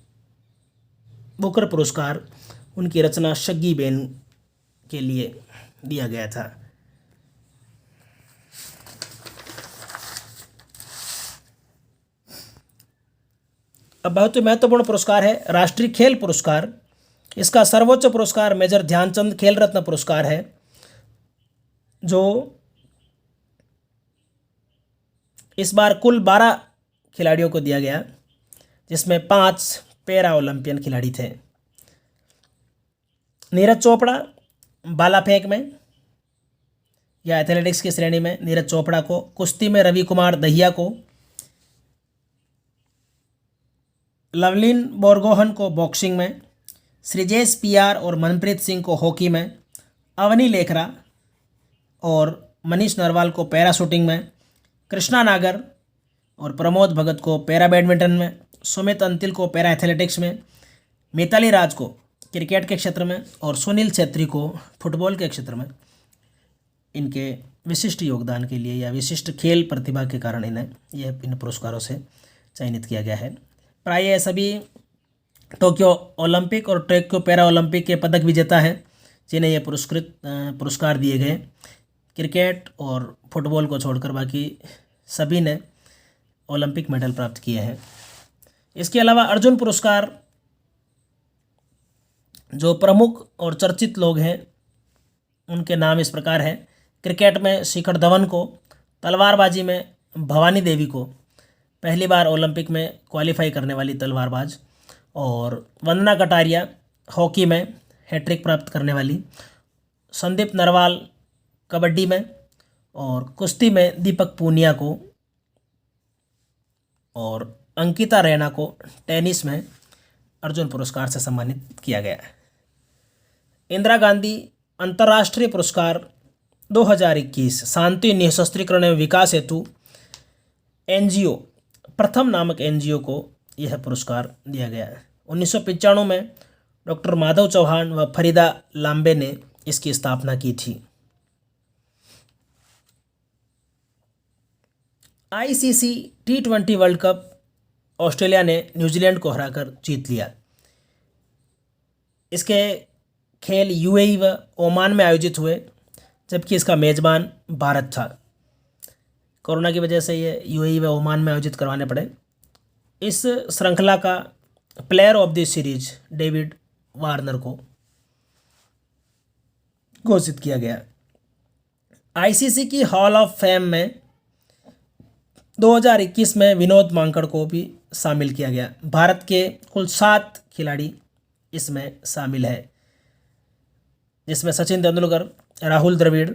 बुकर पुरस्कार उनकी रचना शग्गी बेन के लिए दिया गया था। अब बहुत ही महत्वपूर्ण पुरस्कार है राष्ट्रीय खेल पुरस्कार। इसका सर्वोच्च पुरस्कार मेजर ध्यानचंद खेल रत्न पुरस्कार है, जो इस बार कुल 12 खिलाड़ियों को दिया गया, जिसमें 5 पैरा ओलंपियन खिलाड़ी थे। नीरज चोपड़ा भाला फेंक में या एथलेटिक्स की श्रेणी में नीरज चोपड़ा को, कुश्ती में रवि कुमार दहिया को, लवलिन बोरगोहन को बॉक्सिंग में, श्रीजेश पीआर और मनप्रीत सिंह को हॉकी में, अवनी लेखरा और मनीष नरवाल को पैरा शूटिंग में, कृष्णा नागर और प्रमोद भगत को पैरा बैडमिंटन में, सुमित अंतिल को पैरा एथलेटिक्स में, मिताली राज को क्रिकेट के क्षेत्र में और सुनील छेत्री को फुटबॉल के क्षेत्र में इनके विशिष्ट योगदान के लिए या विशिष्ट खेल प्रतिभा के कारण इन पुरस्कारों से चयनित किया गया है। प्राय ये सभी टोक्यो ओलंपिक और टोक्यो पैरा ओलंपिक के पदक विजेता हैं जिन्हें ये पुरस्कार दिए गए। क्रिकेट और फुटबॉल को छोड़कर बाकी सभी ने ओलंपिक मेडल प्राप्त किए हैं। इसके अलावा अर्जुन पुरस्कार जो प्रमुख और चर्चित लोग हैं उनके नाम इस प्रकार हैं। क्रिकेट में शिखर धवन को, तलवारबाजी में भवानी देवी को, पहली बार ओलंपिक में क्वालिफाई करने वाली तलवारबाज, और वंदना कटारिया हॉकी में हैट्रिक प्राप्त करने वाली, संदीप नरवाल कबड्डी में और कुश्ती में दीपक पूनिया को और अंकिता रैना को टेनिस में अर्जुन पुरस्कार से सम्मानित किया गया है। इंदिरा गांधी अंतर्राष्ट्रीय पुरस्कार 2021 शांति निःशस्त्रीकरण एवं विकास हेतु एनजीओ प्रथम नामक एनजीओ को यह पुरस्कार दिया गया है। 1995 में डॉक्टर माधव चौहान व फरीदा लांबे ने इसकी स्थापना की थी। ICC T20 world cup Australia ने न्यूजीलैंड को हराकर जीत लिया। इसके खेल यूएई व ओमान में आयोजित हुए। जबकि इसका मेज़बान भारत था। कोरोना की वजह से ये यूएई व ओमान में आयोजित करवाने पड़े। इस श्रृंखला का player of the series David Warner को घोषित किया गया। आईसीसी की हॉल ऑफ फेम में 2021 में विनोद मांकड़ को भी शामिल किया गया। भारत के कुल 7 खिलाड़ी इसमें शामिल है, जिसमें सचिन तेंदुलकर, राहुल द्रविड़,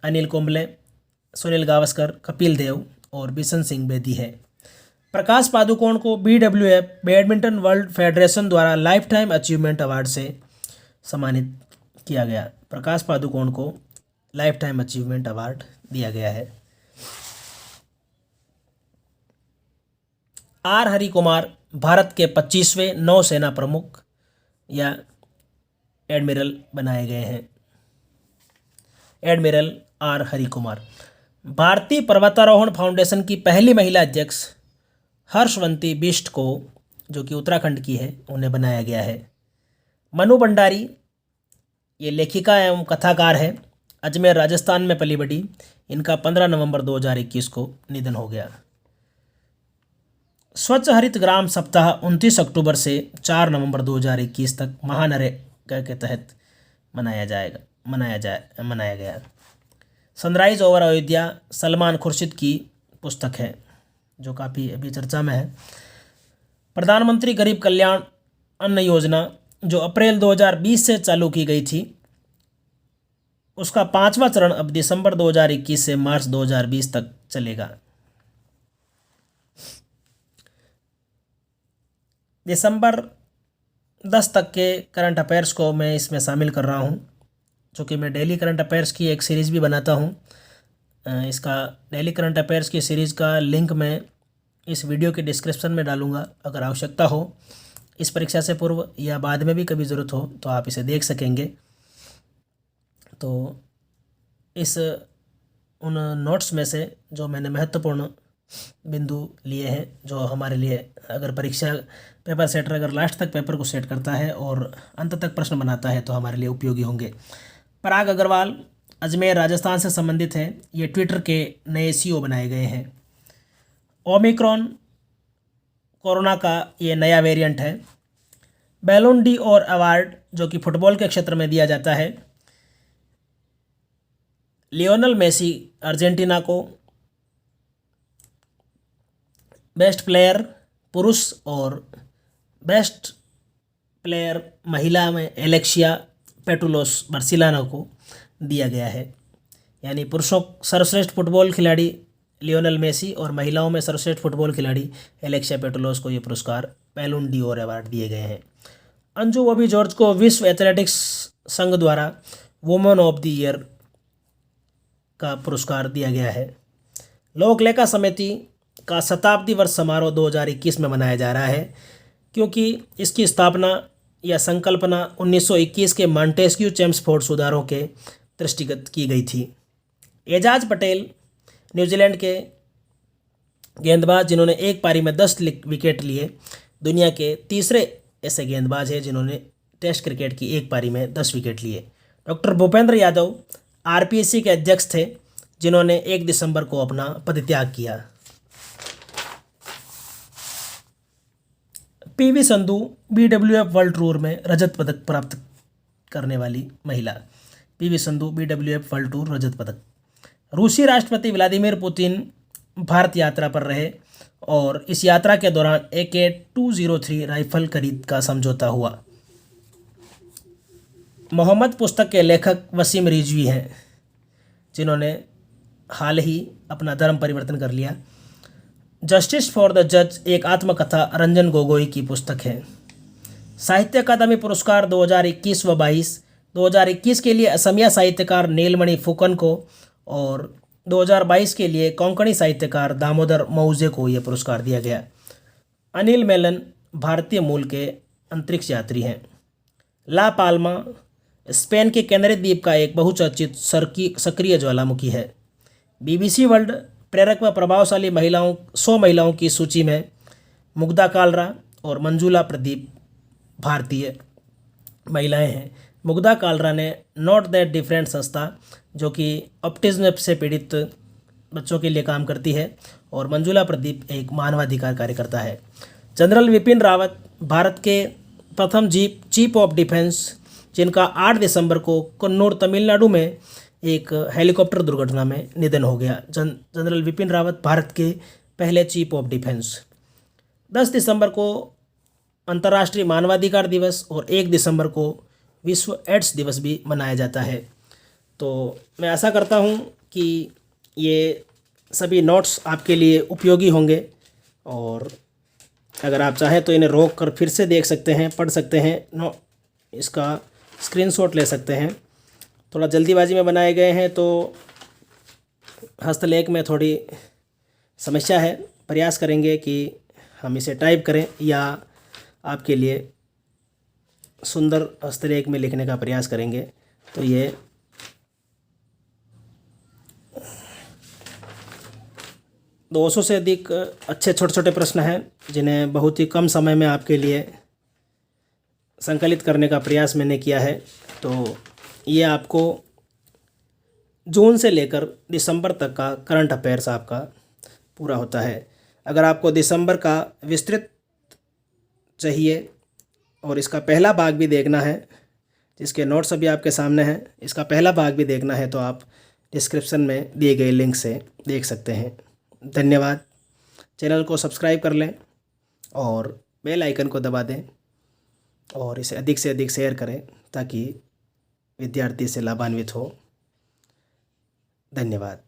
अनिल कुंबले, सुनील गावस्कर, कपिल देव और बिशन सिंह बेदी है। प्रकाश पादुकोण को BWF बैडमिंटन वर्ल्ड फेडरेशन द्वारा लाइफ टाइम अचीवमेंट अवार्ड से सम्मानित किया गया। प्रकाश पादुकोण को लाइफ टाइम अचीवमेंट अवार्ड दिया गया है। आर हरि कुमार भारत के 25वें नौसेना प्रमुख या एडमिरल बनाए गए हैं। Admiral R Hari Kumar. भारतीय पर्वतारोहण फाउंडेशन की पहली महिला अध्यक्ष हर्षवंती बिष्ट को, जो कि उत्तराखंड की है, उन्हें बनाया गया है। मनु भंडारी ये लेखिका एवं कथाकार है, अजमेर राजस्थान में पली बढ़ी। इनका 15 नवंबर 2021 को निधन हो गया। स्वच्छ हरित ग्राम सप्ताह 29 अक्टूबर से 4 नवंबर 2021 तक महानरेगा के तहत मनाया गया। सनराइज ओवर अयोध्या सलमान खुर्शीद की पुस्तक है, जो काफ़ी अभी चर्चा में है। प्रधानमंत्री गरीब कल्याण अन्न योजना, जो अप्रैल 2020 से चालू की गई थी, उसका 5वां चरण अब दिसंबर 2021 से मार्च 2020 तक चलेगा। दिसंबर 10 तक के करंट अफेयर्स को मैं इसमें शामिल कर रहा हूँ, चूँकि मैं डेली करंट अफेयर्स की एक सीरीज़ भी बनाता हूँ। इसका डेली करंट अफेयर्स की सीरीज़ का लिंक मैं इस वीडियो के डिस्क्रिप्शन में डालूँगा। अगर आवश्यकता हो इस परीक्षा से पूर्व या बाद में भी कभी ज़रूरत हो तो आप इसे देख सकेंगे। तो इस उन नोट्स में से जो मैंने महत्वपूर्ण बिंदु लिए हैं, जो हमारे लिए, अगर परीक्षा पेपर सेटर अगर लास्ट तक पेपर को सेट करता है और अंत तक प्रश्न बनाता है तो हमारे लिए उपयोगी होंगे। पराग अग्रवाल अजमेर राजस्थान से संबंधित हैं। ये ट्विटर के नए CEO बनाए गए हैं। ओमिक्रॉन कोरोना का ये नया वेरिएंट है। बैलोन डी और अवार्ड, जो कि फुटबॉल के क्षेत्र में दिया जाता है, लियोनेल मेसी अर्जेंटीना को, बेस्ट प्लेयर पुरुष और बेस्ट प्लेयर महिला में एलेक्सिया पेटुलोस बार्सिलोना को दिया गया है। यानी पुरुषों सर्वश्रेष्ठ फुटबॉल खिलाड़ी लियोनेल मेसी और महिलाओं में सर्वश्रेष्ठ फुटबॉल खिलाड़ी एलेक्सिया पेटुलोस को ये पुरस्कार बैलोन डी और अवार्ड दिए गए हैं। अंजू बॉबी जॉर्ज को विश्व एथलेटिक्स संघ द्वारा वुमेन ऑफ द ईयर का पुरस्कार दिया गया है। लोक लेखा समिति का शताब्दी वर्ष समारोह 2021 में मनाया जा रहा है, क्योंकि इसकी स्थापना या संकल्पना 1921 के मॉन्टेस्क्यू चेम्सफोर्ड सुधारों के दृष्टिगत की गई थी। एजाज पटेल न्यूजीलैंड के गेंदबाज, जिन्होंने एक पारी में 10 विकेट लिए, दुनिया के तीसरे ऐसे गेंदबाज हैं जिन्होंने टेस्ट क्रिकेट की एक पारी में 10 विकेट लिए। डॉक्टर भूपेंद्र यादव RPSC के अध्यक्ष थे, जिन्होंने 1 दिसंबर को अपना पदत्याग किया। PV Sindhu BWF world tour में रजत पदक प्राप्त करने वाली महिला। PV Sindhu BWF world tour रजत पदक। रूसी राष्ट्रपति व्लादिमीर पुतिन भारत यात्रा पर रहे और इस यात्रा के दौरान AK-203 राइफल खरीद का समझौता हुआ। मोहम्मद पुस्तक के लेखक वसीम रिजवी हैं, जिन्होंने हाल ही अपना धर्म परिवर्तन कर लिया। जस्टिस फॉर द जज एक आत्मकथा रंजन गोगोई की पुस्तक है। साहित्य अकादमी पुरस्कार 2021 व 22। 2021 के लिए असमिया साहित्यकार नीलमणि फुकन को और 2022 के लिए कोंकणी साहित्यकार दामोदर मौजे को यह पुरस्कार दिया गया। अनिल मेलन भारतीय मूल के अंतरिक्ष यात्री हैं। ला पाल्मा स्पेन के कैनरी द्वीप का एक बहुचर्चित सक्रिय ज्वालामुखी है। BBC वर्ल्ड प्रेरक व प्रभावशाली 100 महिलाओं की सूची में मुग्धा कालरा और मंजुला प्रदीप भारतीय महिलाएं हैं, मुग्धा कालरा ने नॉट दैट डिफरेंट संस्था जो कि ऑटिज्म से पीड़ित बच्चों के लिए काम करती है, और मंजुला प्रदीप एक मानवाधिकार कार्यकर्ता है। जनरल विपिन रावत भारत के प्रथम चीफ ऑफ डिफेंस, जिनका 8 दिसंबर को कन्नौर तमिलनाडु में एक हेलीकॉप्टर दुर्घटना में निधन हो गया। जनरल विपिन रावत भारत के पहले चीफ ऑफ डिफेंस। 10 दिसंबर को अंतर्राष्ट्रीय मानवाधिकार दिवस और 1 दिसंबर को विश्व एड्स दिवस भी मनाया जाता है। तो मैं आशा करता हूँ कि ये सभी नोट्स आपके लिए उपयोगी होंगे, और अगर आप चाहें तो इन्हें रोक कर फिर से देख सकते हैं, पढ़ सकते हैं, इसका स्क्रीनशॉट ले सकते हैं। थोड़ा जल्दीबाजी में बनाए गए हैं तो हस्तलेख में थोड़ी समस्या है। प्रयास करेंगे कि हम इसे टाइप करें या आपके लिए सुंदर हस्तलेख में लिखने का प्रयास करेंगे। तो ये दो सौ से अधिक अच्छे छोटे छोटे प्रश्न हैं जिन्हें बहुत ही कम समय में आपके लिए संकलित करने का प्रयास मैंने किया है। तो ये आपको जून से लेकर दिसंबर तक का करंट अफेयर्स आपका पूरा होता है। अगर आपको दिसंबर का विस्तृत चाहिए और इसका पहला भाग भी देखना है, जिसके नोट्स अभी आपके सामने हैं, इसका पहला भाग भी देखना है तो आप डिस्क्रिप्शन में दिए गए लिंक से देख सकते हैं। धन्यवाद। चैनल को सब्सक्राइब कर लें और बेल आइकन को दबा दें, और इसे अधिक से अधिक शेयर करें ताकि विद्यार्थी से लाभान्वित हो। धन्यवाद।